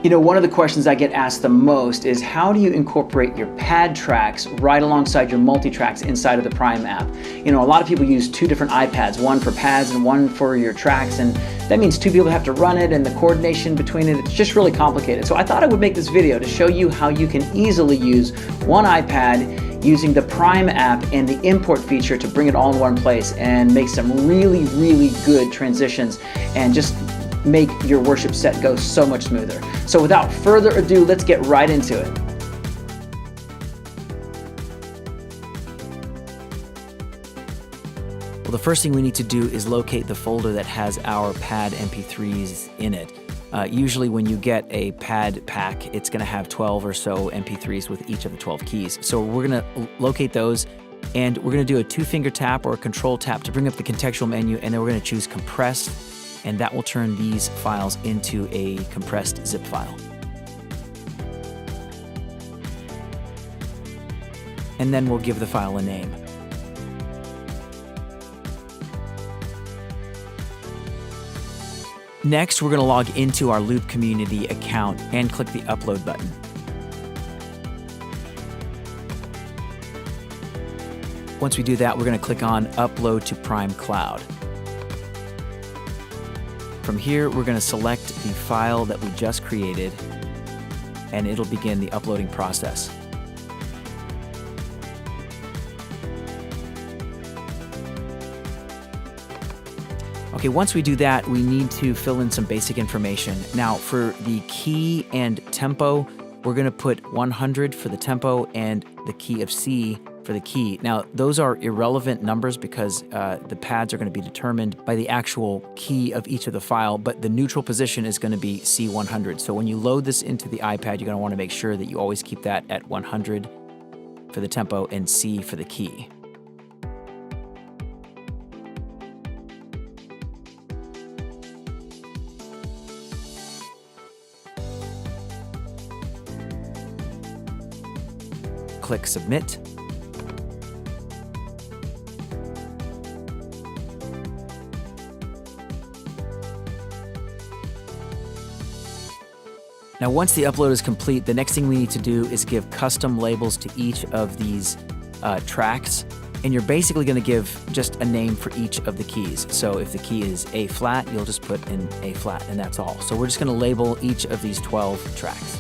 You know, one of the questions I get asked the most is how do you incorporate your pad tracks right alongside your multi-tracks inside of the Prime app? You know, a lot of people use two different iPads, one for pads and one for your tracks, and that means two people have to run it and the coordination between it, it's just really complicated. So I thought I would make this video to show you how you can easily use one iPad using the Prime app and the import feature to bring it all in one place and make some really, really good transitions and just make your worship set go so much smoother. So without further ado, let's get right into it. Well, the first thing we need to do is locate the folder that has our pad MP3s in it. Usually when you get a pad pack, it's going to have 12 or so MP3s with each of the 12 keys. So we're going to locate those, and we're going to do a 2-finger tap or a control tap to bring up the contextual menu, and then we're going to choose compressed, and that will turn these files into a compressed zip file. And then we'll give the file a name. Next, we're going to log into our Loop Community account and click the Upload button. Once we do that, we're going to click on Upload to Prime Cloud. From here, we're going to select the file that we just created, and it'll begin the uploading process. Okay, once we do that, we need to fill in some basic information. Now, for the key and tempo, we're going to put 100 for the tempo and the key of C for the key. Now, those are irrelevant numbers because the pads are going to be determined by the actual key of each of the file, but the neutral position is going to be C100. So when you load this into the iPad, you're going to want to make sure that you always keep that at 100 for the tempo and C for the key. Click Submit. Now, once the upload is complete, the next thing we need to do is give custom labels to each of these tracks. And you're basically going to give just a name for each of the keys. So if the key is A flat, you'll just put in A flat, and that's all. So we're just going to label each of these 12 tracks.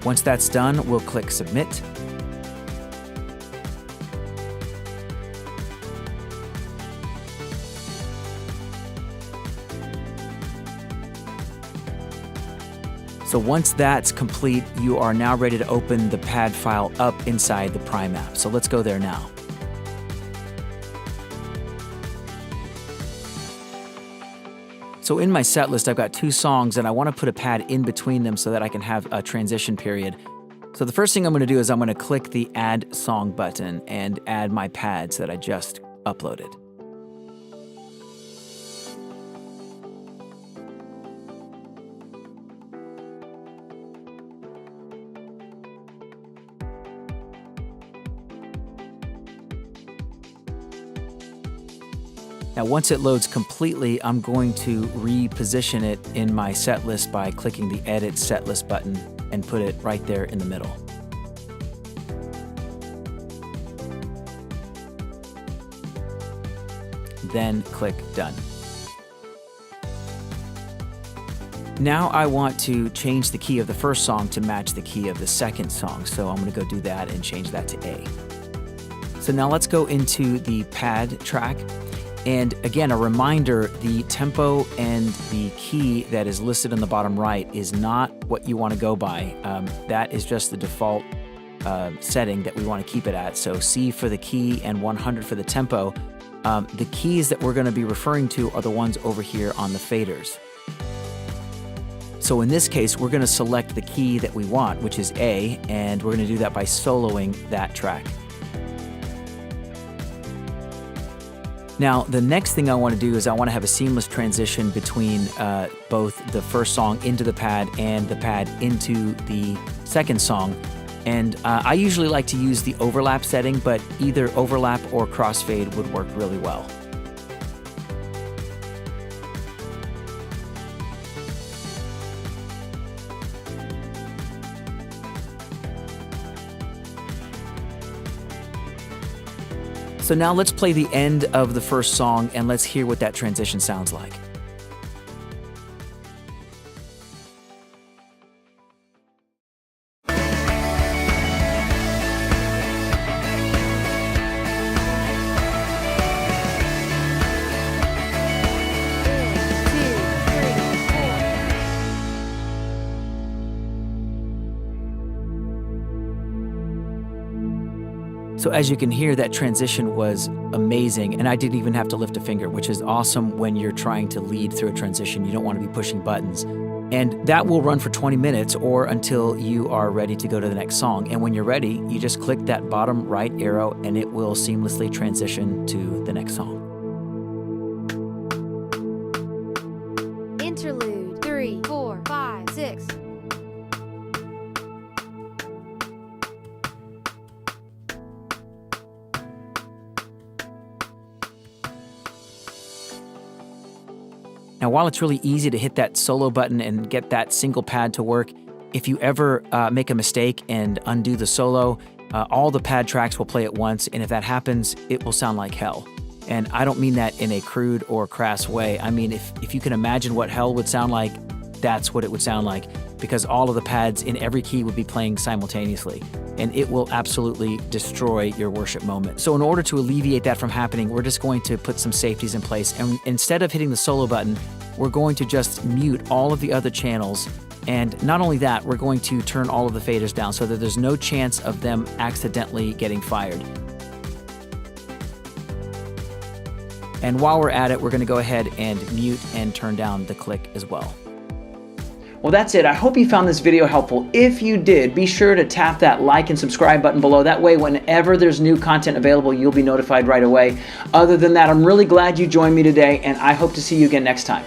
Once that's done, we'll click Submit. So once that's complete, you are now ready to open the pad file up inside the Prime app. So let's go there now. So in my set list, I've got 2 songs, and I want to put a pad in between them so that I can have a transition period. So the first thing I'm going to do is I'm going to click the Add Song button and add my pads that I just uploaded. Now, once it loads completely, I'm going to reposition it in my set list by clicking the Edit Set List button and put it right there in the middle. Then click Done. Now I want to change the key of the first song to match the key of the second song, so I'm going to go do that and change that to A. So now let's go into the pad track. And again, a reminder, the tempo and the key that is listed on the bottom right is not what you want to go by. That is just the default setting that we want to keep it at. So C for the key and 100 for the tempo. The keys that we're going to be referring to are the ones over here on the faders. So in this case, we're going to select the key that we want, which is A, and we're going to do that by soloing that track. Now, the next thing I want to do is I want to have a seamless transition between both the first song into the pad and the pad into the second song. And I usually like to use the overlap setting, but either overlap or crossfade would work really well. So now let's play the end of the first song and let's hear what that transition sounds like. So as you can hear, that transition was amazing, and I didn't even have to lift a finger, which is awesome when you're trying to lead through a transition. You don't want to be pushing buttons. And that will run for 20 minutes or until you are ready to go to the next song. And when you're ready, you just click that bottom right arrow and it will seamlessly transition to the next song. Interlude 3, 4, 5, 6. Now, while it's really easy to hit that solo button and get that single pad to work, if you ever make a mistake and undo the solo, all the pad tracks will play at once, and if that happens, it will sound like hell. And I don't mean that in a crude or crass way. I mean, if you can imagine what hell would sound like, that's what it would sound like, because all of the pads in every key would be playing simultaneously, and it will absolutely destroy your worship moment. So in order to alleviate that from happening, we're just going to put some safeties in place, and instead of hitting the solo button, we're going to just mute all of the other channels, and not only that, we're going to turn all of the faders down so that there's no chance of them accidentally getting fired. And while we're at it, we're going to go ahead and mute and turn down the click as well. Well, that's it. I hope you found this video helpful. If you did, be sure to tap that like and subscribe button below. That way, whenever there's new content available, you'll be notified right away. Other than that, I'm really glad you joined me today, and I hope to see you again next time.